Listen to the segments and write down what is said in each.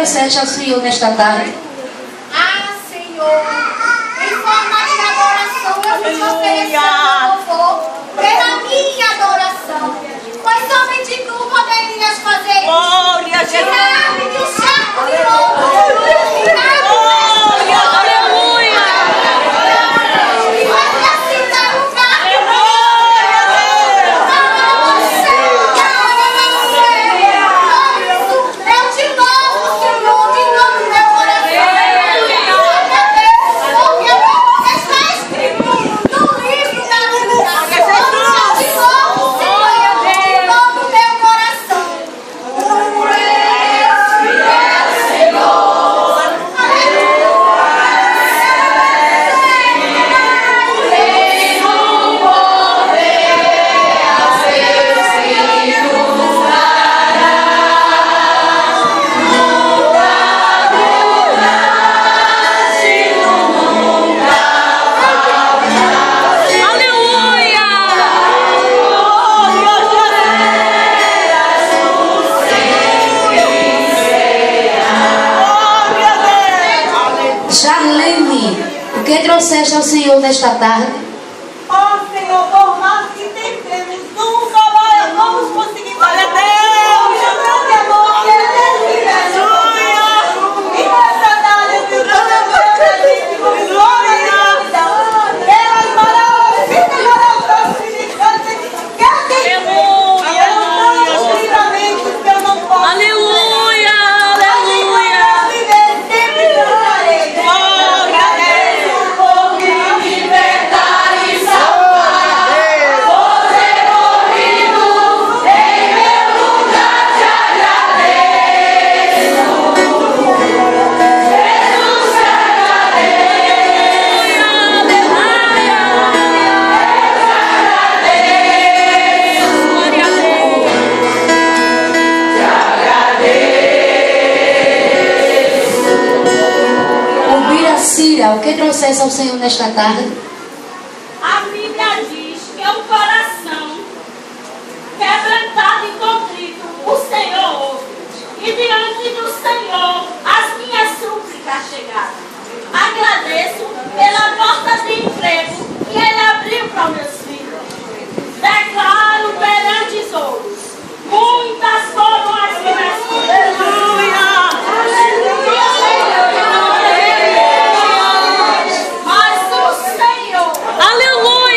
trouxeste ao Senhor nesta tarde? Ah, Senhor, em forma de adoração eu vou te oferecer louvor pela minha adoração, pois somente tu poderias fazer isso. Glória a Jesus. Tirar-me do charco de louco. O que trouxeste ao Senhor nesta tarde? Ó Senhor, por mais que tentemos, nunca mais vamos conseguir. Glória a Deus! Grande amor, que é desse aleluia! E nessa tarde, Deus, glória a Deus! Pelas maravilhas, maravilhosas, que aleluia! Os livramentos que eu não posso. Aleluia! Aleluia! Sempre glória! O que trouxeste ao Senhor nesta tarde? A Bíblia diz que é um coração quebrantado e contrito, o Senhor ouve. E diante do Senhor as minhas súplicas chegaram. Agradeço pela porta de emprego que Ele abriu para os meus filhos. Declaro perante os outros, muitas foram as minhas. Aleluia!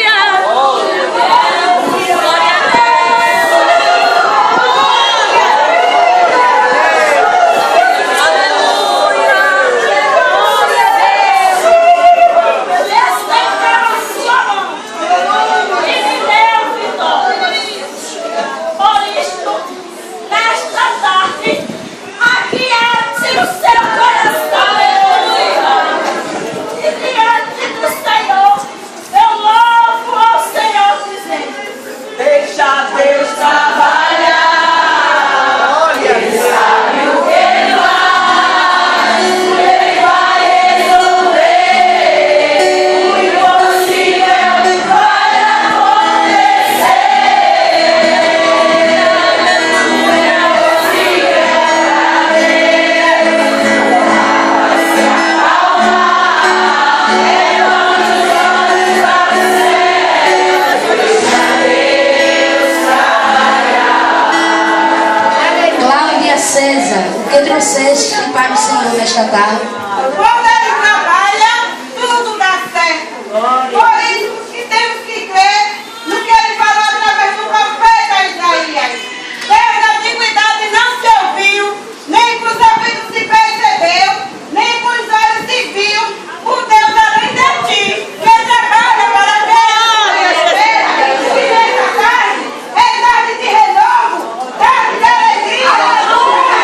O que trouxeste para o Senhor nesta tarde? Quando Ele trabalha, tudo dá certo. Por isso que temos que crer no que Ele falou através do profeta Isaías. Deus da antiguidade não se ouviu, nem com os ouvidos se percebeu, nem com os olhos se viu, o Deus além de ti, que trabalha para Deus. E nessa tarde, é tarde de renovo, tarde de alegria. Aleluia!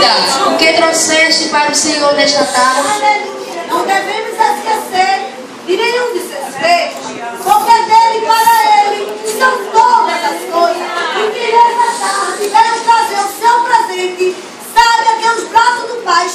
vida que trouxeste para o Senhor nesta tarde. Aleluia. Não devemos esquecer de nenhum de seus feitos, porque dele e para ele são todas as coisas. E que nessa tarde veio trazer o seu presente. Saiba que os braços do Pai